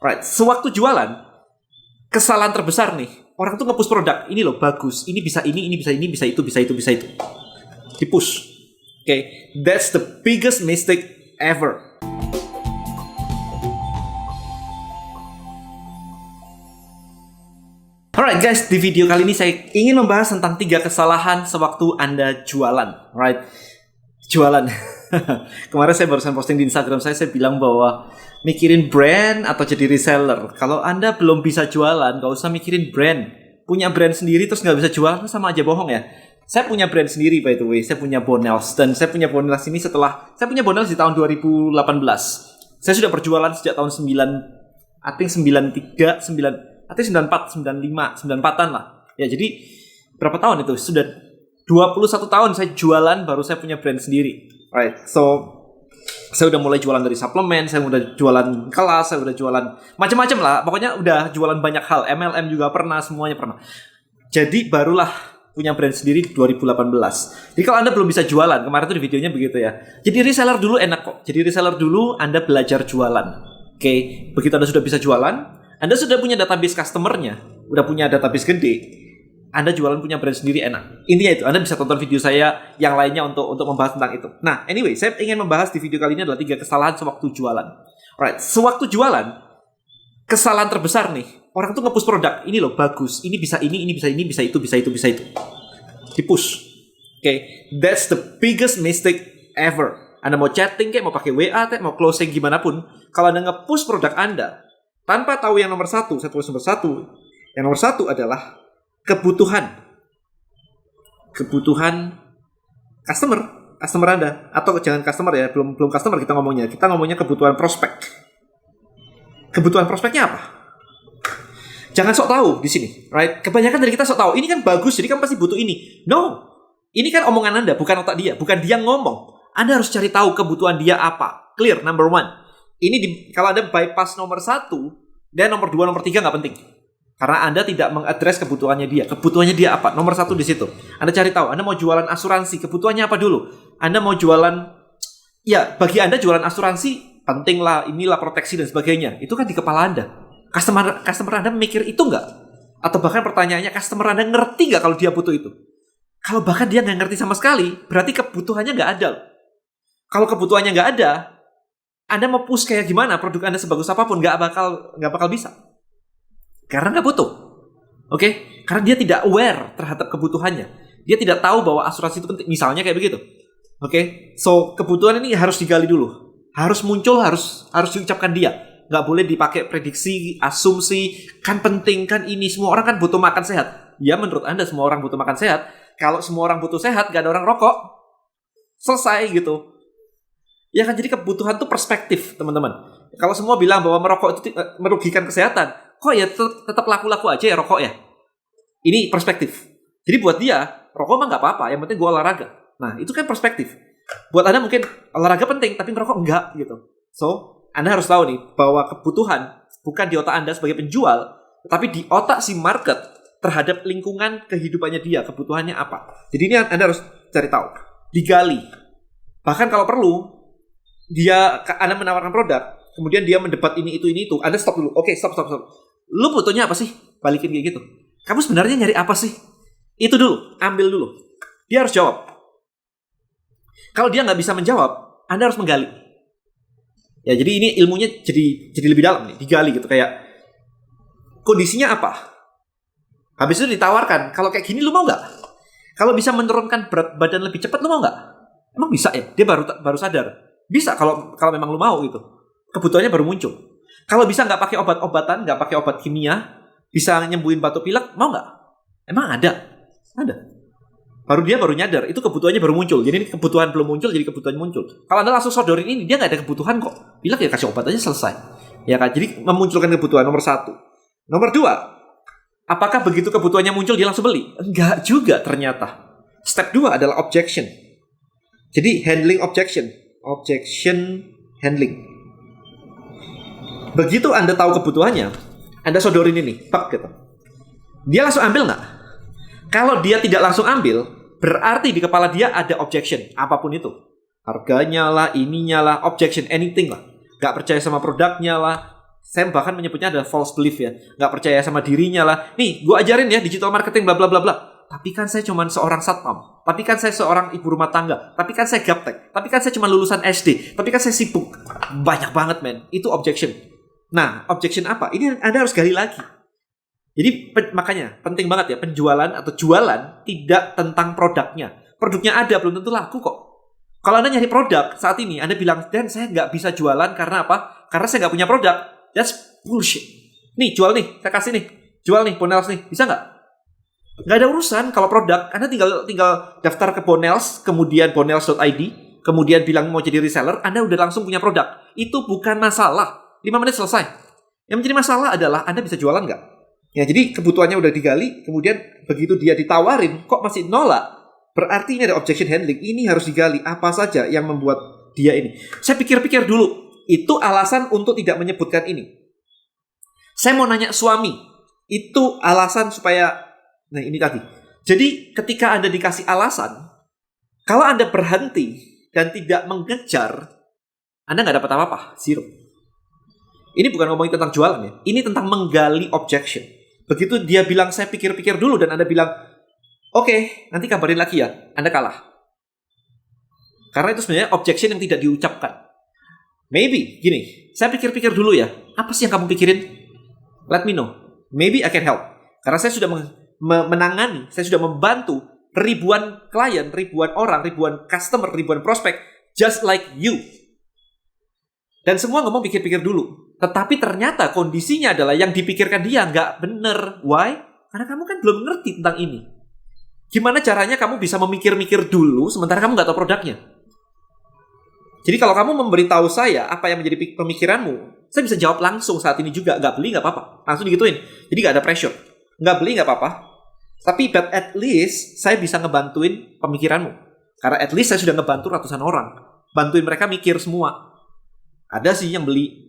Alright, sewaktu jualan, kesalahan terbesar nih, orang tuh nge-push produk, ini loh bagus, ini bisa ini bisa ini, bisa itu, bisa itu, bisa itu. Di-push. Okay, that's the biggest mistake ever. Alright guys, di video kali ini saya ingin membahas tentang 3 kesalahan sewaktu Anda jualan. Alright, jualan. Kemarin saya barusan posting di Instagram saya bilang bahwa mikirin brand atau jadi reseller. Kalau Anda belum bisa jualan, gak usah mikirin brand. Punya brand sendiri terus gak bisa jualan, sama aja bohong ya. Saya punya brand sendiri by the way, saya punya Bonels. Dan saya punya Bonels ini setelah, saya punya Bonels di tahun 2018. Saya sudah berjualan sejak tahun 94, 94-an lah. Ya jadi berapa tahun itu? Sudah 21 tahun saya jualan, baru saya punya brand sendiri. Right, so saya udah mulai jualan dari suplemen, saya udah jualan kelas, saya udah jualan macam-macam lah. Pokoknya udah jualan banyak hal. MLM juga pernah, semuanya pernah. Jadi barulah punya brand sendiri 2018. Jadi kalau Anda belum bisa jualan, kemarin tuh di videonya begitu ya. Jadi reseller dulu enak kok. Jadi reseller dulu Anda belajar jualan. Oke, begitu Anda sudah bisa jualan, Anda sudah punya database customer-nya, udah punya database gede, Anda jualan punya brand sendiri enak. Intinya itu, Anda bisa tonton video saya yang lainnya untuk membahas tentang itu. Nah, anyway, saya ingin membahas di video kali ini adalah 3 kesalahan sewaktu jualan. Alright, sewaktu jualan, kesalahan terbesar nih, orang tuh nge-push produk, ini loh bagus, ini bisa ini bisa ini, bisa itu, bisa itu, bisa itu. Di-push. Okay, that's the biggest mistake ever. Anda mau chatting kayak mau pakai WA, mau closing gimana pun, kalau Anda nge-push produk Anda tanpa tahu yang nomor 1, saya tulis nomor 1. Yang nomor 1 adalah kebutuhan customer Anda, atau jangan customer ya, belum customer kita ngomongnya kebutuhan prospek. Kebutuhan prospeknya apa? Jangan sok tahu di sini, right? Kebanyakan dari kita sok tahu, ini kan bagus, jadi kan pasti butuh ini. No, ini kan omongan Anda, bukan otak dia, bukan dia ngomong. Anda harus cari tahu kebutuhan dia apa. Clear, number 1. Ini kalau Anda bypass nomor 1 dan nomor 2, nomor 3 nggak penting. Karena Anda tidak mengadres kebutuhannya dia. Kebutuhannya dia apa? Nomor 1 di situ. Anda cari tahu. Anda mau jualan asuransi. Kebutuhannya apa dulu? Anda mau jualan... Ya, bagi Anda jualan asuransi, penting lah, inilah proteksi dan sebagainya. Itu kan di kepala Anda. Customer Anda mikir itu nggak? Atau bahkan pertanyaannya, customer Anda ngerti nggak kalau dia butuh itu? Kalau bahkan dia nggak ngerti sama sekali, berarti kebutuhannya nggak ada. Kalau kebutuhannya nggak ada, Anda mau push kayak gimana, produk Anda sebagus apapun, nggak bakal bisa. Karena nggak butuh. Oke? Karena dia tidak aware terhadap kebutuhannya. Dia tidak tahu bahwa asuransi itu penting. Misalnya kayak begitu. Oke? So, kebutuhan ini harus digali dulu. Harus muncul, harus diucapkan dia. Nggak boleh dipakai prediksi, asumsi. Kan penting, kan ini. Semua orang kan butuh makan sehat. Ya, menurut Anda semua orang butuh makan sehat. Kalau semua orang butuh sehat, nggak ada orang rokok. Selesai gitu. Ya kan, jadi kebutuhan itu perspektif, teman-teman. Kalau semua bilang bahwa merokok itu merugikan kesehatan, kok ya tetap laku-laku aja ya rokok ya? Ini perspektif. Jadi buat dia, rokok mah nggak apa-apa, yang penting gue olahraga. Nah, itu kan perspektif. Buat Anda mungkin olahraga penting, tapi merokok enggak gitu. So, Anda harus tahu nih, bahwa kebutuhan bukan di otak Anda sebagai penjual, tapi di otak si market terhadap lingkungan kehidupannya dia, kebutuhannya apa. Jadi ini Anda harus cari tahu. Digali. Bahkan kalau perlu, Anda menawarkan produk, kemudian dia mendebat ini, itu, Anda stop dulu. Oke, stop. Lu butuhnya apa sih? Balikin kayak gitu. Kamu sebenarnya nyari apa sih? Itu dulu, ambil dulu. Dia harus jawab. Kalau dia nggak bisa menjawab, Anda harus menggali. Ya, jadi ini ilmunya jadi lebih dalam nih, digali gitu. Kayak, kondisinya apa? Habis itu ditawarkan, kalau kayak gini lu mau nggak? Kalau bisa menurunkan berat badan lebih cepat, lu mau nggak? Emang bisa ya? Dia baru sadar. Bisa kalau memang lu mau gitu. Kebutuhannya baru muncul. Kalau bisa nggak pakai obat-obatan, nggak pakai obat kimia, bisa nyembuhin batuk pilek, mau nggak? Emang ada? Ada. Dia baru nyadar, itu kebutuhannya baru muncul. Jadi ini kebutuhan belum muncul, jadi kebutuhan muncul. Kalau Anda langsung sodorin ini, dia nggak ada kebutuhan kok. Pilek ya kasih obat aja selesai. Ya kan? Jadi memunculkan kebutuhan nomor 1. Nomor 2, apakah begitu kebutuhannya muncul dia langsung beli? Enggak juga ternyata. Step 2 adalah objection. Jadi handling objection handling. Begitu Anda tahu kebutuhannya, Anda sodorin ini, pak gitu. Dia langsung ambil nggak? Kalau dia tidak langsung ambil, berarti di kepala dia ada objection, apapun itu. Harganya lah, ininya lah, objection, anything lah. Nggak percaya sama produknya lah, Saya bahkan menyebutnya adalah false belief ya. Nggak percaya sama dirinya lah. Nih, gue ajarin ya digital marketing bla bla bla bla. Tapi kan saya cuma seorang satpam. Tapi kan saya seorang ibu rumah tangga. Tapi kan saya gaptek. Tapi kan saya cuma lulusan SD. Tapi kan saya sibuk. Banyak banget men. Itu objection. Nah, objection apa? Ini Anda harus gali lagi. Jadi makanya penting banget ya. Penjualan atau jualan tidak tentang produknya. Produknya ada, belum tentu laku kok. Kalau Anda nyari produk saat ini, Anda bilang, Dan saya nggak bisa jualan karena apa? Karena saya nggak punya produk. That's bullshit. Nih, jual nih. Saya kasih nih. Jual nih, Bonels nih. Bisa nggak? Nggak ada urusan. Kalau produk, Anda tinggal daftar ke Bonels, kemudian bonels.id, kemudian bilang mau jadi reseller, Anda udah langsung punya produk. Itu bukan masalah. 5 menit selesai. Yang menjadi masalah adalah Anda bisa jualan nggak? Ya, jadi kebutuhannya udah digali, kemudian begitu dia ditawarin, kok masih nolak? Berarti ini ada objection handling. Ini harus digali. Apa saja yang membuat dia ini? Saya pikir-pikir dulu. Itu alasan untuk tidak menyebutkan ini. Saya mau nanya suami. Itu alasan supaya... Nah ini tadi. Jadi ketika Anda dikasih alasan, kalau Anda berhenti dan tidak mengejar, Anda nggak dapat apa-apa. Zero. Ini bukan ngomongin tentang jualan ya. Ini tentang menggali objection. Begitu dia bilang saya pikir-pikir dulu dan Anda bilang, Oke, nanti kabarin lagi ya. Anda kalah. Karena itu sebenarnya objection yang tidak diucapkan. Maybe, gini, saya pikir-pikir dulu ya. Apa sih yang kamu pikirin? Let me know. Maybe I can help. Karena saya sudah menangani, saya sudah membantu ribuan klien, ribuan orang, ribuan customer, ribuan prospek, just like you. Dan semua ngomong pikir-pikir dulu. Tetapi ternyata kondisinya adalah yang dipikirkan dia nggak bener. Why? Karena kamu kan belum ngerti tentang ini. Gimana caranya kamu bisa memikir-mikir dulu sementara kamu nggak tahu produknya? Jadi kalau kamu memberitahu saya apa yang menjadi pemikiranmu, saya bisa jawab langsung saat ini juga. Nggak beli nggak apa-apa. Langsung digituin. Jadi nggak ada pressure. Nggak beli nggak apa-apa. Tapi but at least saya bisa ngebantuin pemikiranmu. Karena at least saya sudah ngebantu ratusan orang. Bantuin mereka mikir semua. Ada sih yang beli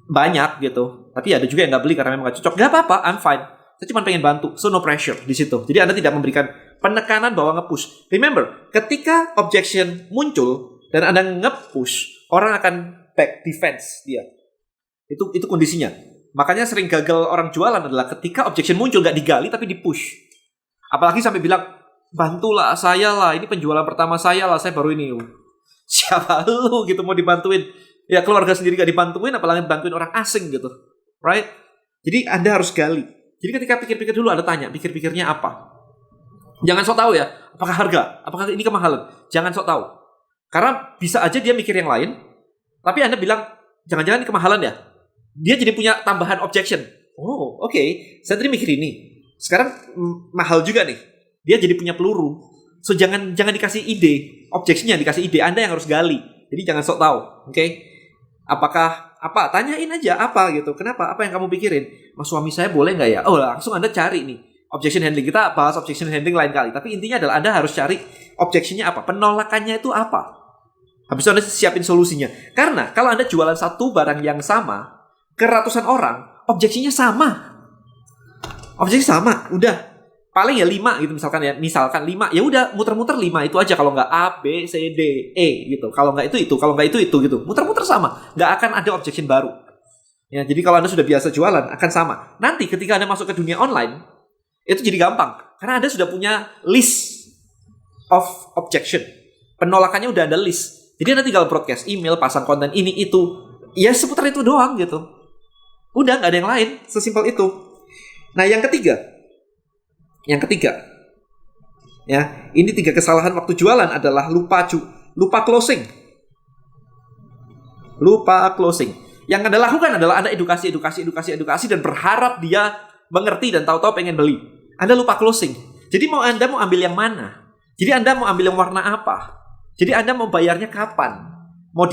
banyak gitu. Tapi ada juga yang nggak beli karena memang nggak cocok. Nggak apa-apa, I'm fine. Saya cuma pengen bantu. So no pressure di situ. Jadi Anda tidak memberikan penekanan bahwa nge-push. Remember, ketika objection muncul, dan Anda nge-push, orang akan back defense dia. Itu kondisinya. Makanya sering gagal orang jualan adalah ketika objection muncul gak digali tapi di-push. Apalagi sampai bilang, bantulah saya lah, ini penjualan pertama saya lah, saya baru ini. Siapa lu gitu mau dibantuin? Ya keluarga sendiri gak dibantuin, apalagi bantuin orang asing gitu. Right? Jadi Anda harus gali. Jadi ketika pikir-pikir dulu Anda tanya, pikir-pikirnya apa? Jangan sok tahu ya, apakah harga? Apakah ini kemahalan? Jangan sok tahu. Karena bisa aja dia mikir yang lain, tapi Anda bilang, jangan-jangan ini kemahalan ya? Dia jadi punya tambahan objection. Oh, oke. Saya tadi mikir ini. Sekarang mahal juga nih. Dia jadi punya peluru. So, jangan dikasih ide. Objectionnya dikasih ide. Anda yang harus gali. Jadi jangan sok tahu. Oke? Apakah, apa? Tanyain aja apa gitu. Kenapa? Apa yang kamu pikirin? Mas suami saya boleh nggak ya? Oh, langsung Anda cari nih. Objection handling. Kita bahas objection handling lain kali. Tapi intinya adalah Anda harus cari objectionnya apa. Penolakannya itu apa. Habis itu Anda siapin solusinya. Karena kalau Anda jualan satu barang yang sama ke ratusan orang, objeksinya sama. Objeksinya sama, udah. Paling ya 5 gitu misalkan ya. Misalkan 5, ya udah muter-muter 5 itu aja. Kalau nggak A, B, C, D, E gitu. Kalau nggak itu. Kalau nggak itu gitu. Muter-muter sama. Nggak akan ada objection baru. Ya, jadi kalau Anda sudah biasa jualan, akan sama. Nanti ketika Anda masuk ke dunia online, itu jadi gampang. Karena Anda sudah punya list of objection. Penolakannya udah ada list. Jadi Anda tinggal broadcast email, pasang konten ini, itu. Ya seputar itu doang gitu. Udah gak ada yang lain. Sesimpel itu. Nah yang ketiga. Ya, ini 3 kesalahan waktu jualan adalah lupa closing. Lupa closing. Yang Anda lakukan adalah Anda edukasi dan berharap dia mengerti dan tahu-tahu pengen beli. Anda lupa closing. Jadi Anda mau ambil yang mana? Jadi Anda mau ambil yang warna apa? Jadi Anda mau bayarnya kapan? Mau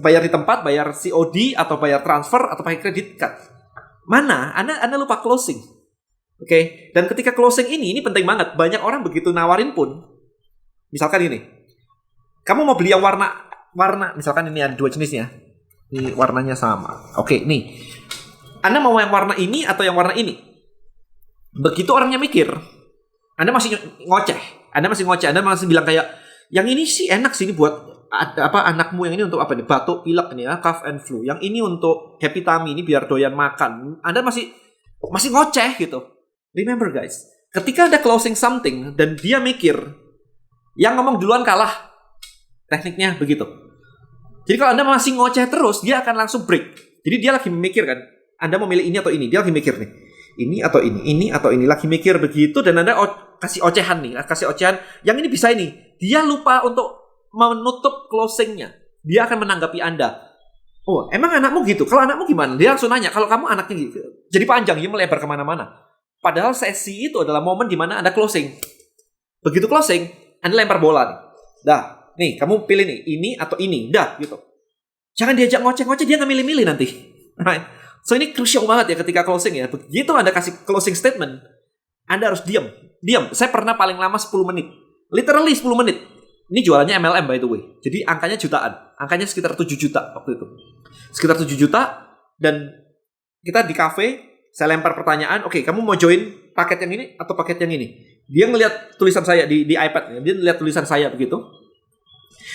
bayar di tempat, bayar COD, atau bayar transfer, atau pakai kredit card? Mana? Anda lupa closing. Oke? Dan ketika closing ini penting banget. Banyak orang begitu nawarin pun. Misalkan ini. Kamu mau beli yang warna. Misalkan ini ada 2 jenisnya. Ini warnanya sama. Oke, nih. Anda mau yang warna ini atau yang warna ini? Begitu orangnya mikir, Anda masih ngoceh. Anda masih bilang kayak, yang ini sih enak sih ini buat anakmu yang ini untuk apa nih? Batuk, pilek ini ya, cough and flu. Yang ini untuk happy tummy ini biar doyan makan. Anda masih ngoceh gitu. Remember guys, ketika Anda closing something dan dia mikir, yang ngomong duluan kalah. Tekniknya begitu. Jadi kalau Anda masih ngoceh terus, dia akan langsung break. Jadi dia lagi memikir kan, Anda mau milih ini atau ini. Dia lagi mikir nih, ini atau ini atau ini. Lagi mikir begitu dan Anda kasih ocehan nih, kasih ocehan. Yang ini bisa ini. Dia lupa untuk menutup closingnya. Dia akan menanggapi Anda. Oh, emang anakmu gitu? Kalau anakmu gimana? Dia langsung nanya, kalau kamu anaknya gitu. Jadi panjang, dia melebar kemana-mana. Padahal sesi itu adalah momen di mana Anda closing. Begitu closing, Anda lempar bola nih. Dah, nih kamu pilih nih, ini atau ini. Dah, gitu. Jangan diajak ngoceh-ngoceh, dia nggak milih-milih nanti. Right? So ini crucial banget ya ketika closing ya. Begitu Anda kasih closing statement, Anda harus diam. Saya pernah paling lama 10 menit. Literally 10 menit. Ini jualannya MLM by the way. Jadi angkanya jutaan. Angkanya sekitar 7 juta waktu itu. Sekitar 7 juta. Dan kita di cafe, saya lempar pertanyaan. Oke, kamu mau join paket yang ini atau paket yang ini? Dia ngelihat tulisan saya di iPad. Dia ngelihat tulisan saya begitu.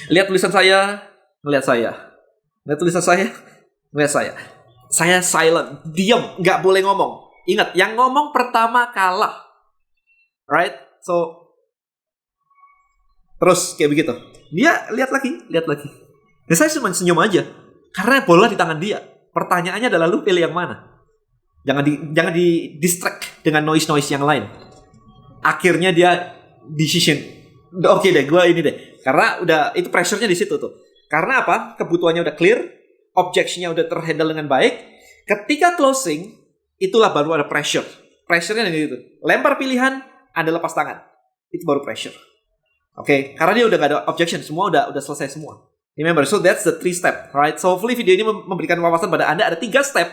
Lihat tulisan saya, ngelihat saya. Lihat tulisan saya, ngelihat saya. Saya silent, diam, nggak boleh ngomong. Ingat, yang ngomong pertama kalah. Right? So, terus kayak begitu. Dia lihat lagi. Dan saya cuma senyum aja. Karena bola di tangan dia. Pertanyaannya adalah lu pilih yang mana? Jangan di distract dengan noise yang lain. Akhirnya dia decision. Oke deh, gue ini deh. Karena udah itu pressure-nya di situ tuh. Karena apa? Kebutuhannya udah clear, objection-nya udah terhandle dengan baik. Ketika closing, itulah baru ada pressure. Pressure-nya gitu. Lempar pilihan, Anda lepas tangan. Itu baru pressure. Oke, karena dia udah gak ada objection, semua udah selesai semua. Remember, so that's the 3 step, right? So hopefully video ini memberikan wawasan pada Anda ada 3 step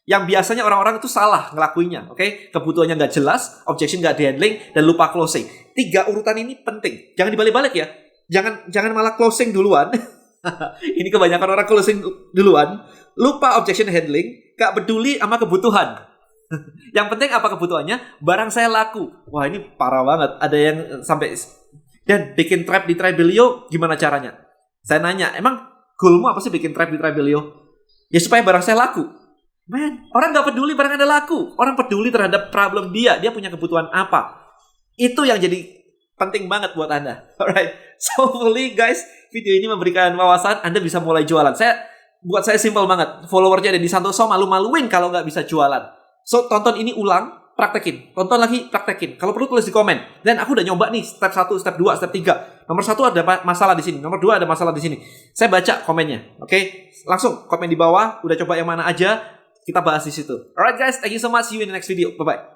yang biasanya orang-orang itu salah ngelakuinnya, oke? Kebutuhannya nggak jelas, objection nggak dihandling, dan lupa closing. 3 urutan ini penting, jangan dibalik-balik ya. Jangan malah closing duluan. Ini kebanyakan orang closing duluan, lupa objection handling, gak peduli sama kebutuhan. Yang penting apa kebutuhannya? Barang saya laku. Wah ini parah banget. Ada yang sampai dan bikin trap di Tribelio gimana caranya? Saya nanya, emang goalmu apa sih bikin trap di Tribelio? Ya supaya barang saya laku. Man, orang gak peduli barang Anda laku. Orang peduli terhadap problem dia punya kebutuhan apa. Itu yang jadi penting banget buat Anda. Alright. So hopefully guys, video ini memberikan wawasan. Anda bisa mulai jualan. Buat saya simple banget. Followernya ada di Santoso, malu-maluin kalau nggak bisa jualan. So tonton ini ulang, praktekin. Tonton lagi, praktekin. Kalau perlu tulis di komen. Dan aku udah nyoba nih step 1, step 2, step 3. Nomor 1 ada masalah di sini. Nomor 2 ada masalah di sini. Saya baca komennya. Oke? Langsung komen di bawah. Udah coba yang mana aja. Kita bahas di situ. Alright guys, thank you so much. See you in the next video. Bye-bye.